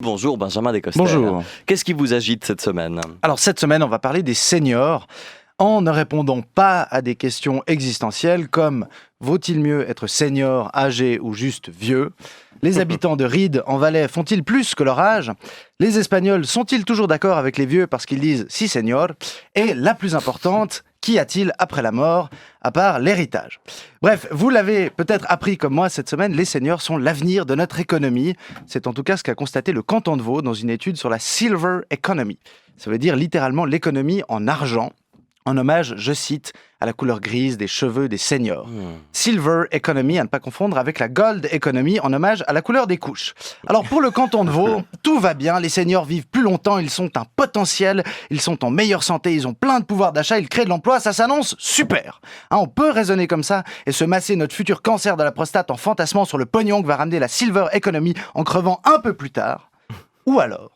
Bonjour Benjamin Descosters. Bonjour. Qu'est-ce qui vous agite cette semaine ? Alors cette semaine, on va parler des seniors en ne répondant pas à des questions existentielles comme « Vaut-il mieux être senior, âgé ou juste vieux ?» Les habitants de Ried en Valais font-ils plus que leur âge ? Les Espagnols sont-ils toujours d'accord avec les vieux parce qu'ils disent « si senior ?» Et la plus importante, qu'y a-t-il après la mort, à part l'héritage ? Bref, vous l'avez peut-être appris comme moi cette semaine, les seniors sont l'avenir de notre économie. C'est en tout cas ce qu'a constaté le canton de Vaud dans une étude sur la Silver Economy. Ça veut dire littéralement l'économie en argent, en hommage, je cite, à la couleur grise des cheveux des seniors. Silver Economy, à ne pas confondre avec la Gold Economy, en hommage à la couleur des couches. Alors pour le canton de Vaud, tout va bien, les seniors vivent plus longtemps, ils sont un potentiel, ils sont en meilleure santé, ils ont plein de pouvoir d'achat, ils créent de l'emploi, ça s'annonce super. On peut raisonner comme ça et se masser notre futur cancer de la prostate en fantasmant sur le pognon que va ramener la Silver Economy en crevant un peu plus tard. Ou alors,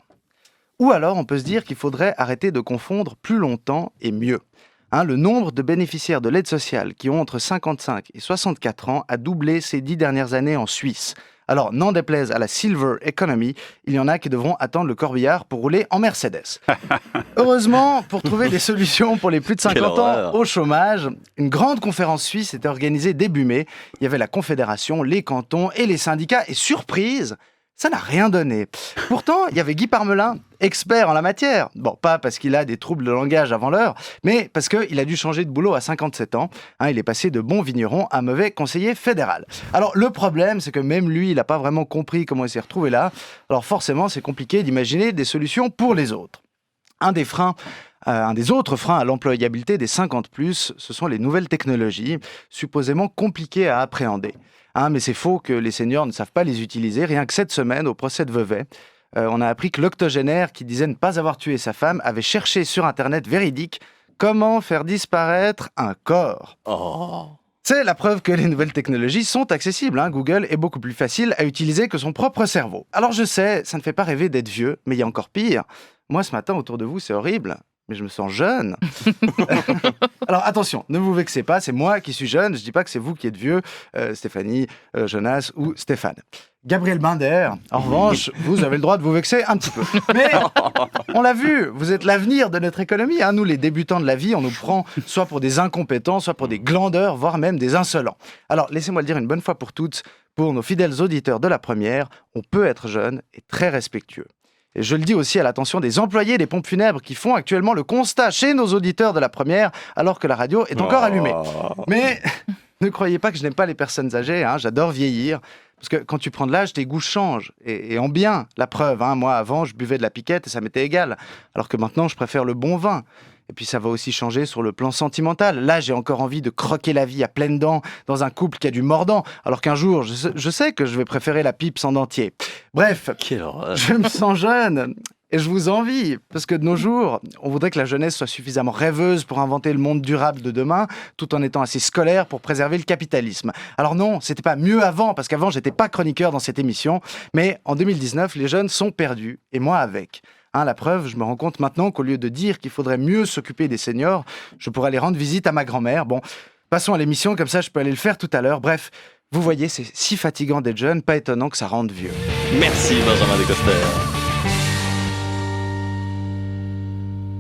on peut se dire qu'il faudrait arrêter de confondre plus longtemps et mieux. Le nombre de bénéficiaires de l'aide sociale qui ont entre 55 et 64 ans a doublé ces 10 dernières années en Suisse. Alors, n'en déplaise à la Silver Economy, il y en a qui devront attendre le corbillard pour rouler en Mercedes. Heureusement, pour trouver des solutions pour les plus de 50 ans au chômage, une grande conférence suisse était organisée début mai. Il y avait la Confédération, les cantons et les syndicats. Et surprise, ça n'a rien donné. Pourtant, il y avait Guy Parmelin, expert en la matière. Bon, pas parce qu'il a des troubles de langage avant l'heure, mais parce qu'il a dû changer de boulot à 57 ans. Il est passé de bon vigneron à mauvais conseiller fédéral. Alors, le problème, c'est que même lui, il n'a pas vraiment compris comment il s'est retrouvé là. Alors forcément, c'est compliqué d'imaginer des solutions pour les autres. Un des autres freins à l'employabilité des 50+, ce sont les nouvelles technologies, supposément compliquées à appréhender. Mais c'est faux que les seniors ne savent pas les utiliser. Rien que cette semaine, au procès de Vevey, on a appris que l'octogénaire qui disait ne pas avoir tué sa femme avait cherché sur Internet véridique comment faire disparaître un corps. C'est la preuve que les nouvelles technologies sont accessibles. Google est beaucoup plus facile à utiliser que son propre cerveau. Alors je sais, ça ne fait pas rêver d'être vieux, mais il y a encore pire. Moi, ce matin, autour de vous, c'est horrible. Mais je me sens jeune. Alors attention, ne vous vexez pas, c'est moi qui suis jeune, je dis pas que c'est vous qui êtes vieux, Stéphanie, Jonas ou Stéphane. Gabriel Binder, en revanche, vous avez le droit de vous vexer un petit peu. Mais on l'a vu, vous êtes l'avenir de notre économie. Nous, les débutants de la vie, on nous prend soit pour des incompétents, soit pour des glandeurs, voire même des insolents. Alors laissez-moi le dire une bonne fois pour toutes, pour nos fidèles auditeurs de la première, on peut être jeune et très respectueux. Et je le dis aussi à l'attention des employés des pompes funèbres qui font actuellement le constat chez nos auditeurs de la première, alors que la radio est encore allumée. Mais ne croyez pas que je n'aime pas les personnes âgées, j'adore vieillir. Parce que quand tu prends de l'âge, tes goûts changent. Et en bien, la preuve. Moi, avant, je buvais de la piquette et ça m'était égal. Alors que maintenant, je préfère le bon vin. Et puis ça va aussi changer sur le plan sentimental. Là, j'ai encore envie de croquer la vie à pleines dents dans un couple qui a du mordant. Alors qu'un jour, je sais que je vais préférer la pipe sans dentier. Bref, je me sens jeune. Et je vous envie, parce que de nos jours, on voudrait que la jeunesse soit suffisamment rêveuse pour inventer le monde durable de demain, tout en étant assez scolaire pour préserver le capitalisme. Alors non, c'était pas mieux avant, parce qu'avant, j'étais pas chroniqueur dans cette émission, mais en 2019, les jeunes sont perdus, et moi avec. La preuve, je me rends compte maintenant qu'au lieu de dire qu'il faudrait mieux s'occuper des seniors, je pourrais aller rendre visite à ma grand-mère. Bon, passons à l'émission, comme ça je peux aller le faire tout à l'heure. Bref, vous voyez, c'est si fatigant d'être jeune, pas étonnant que ça rende vieux. Merci Benjamin Descosters.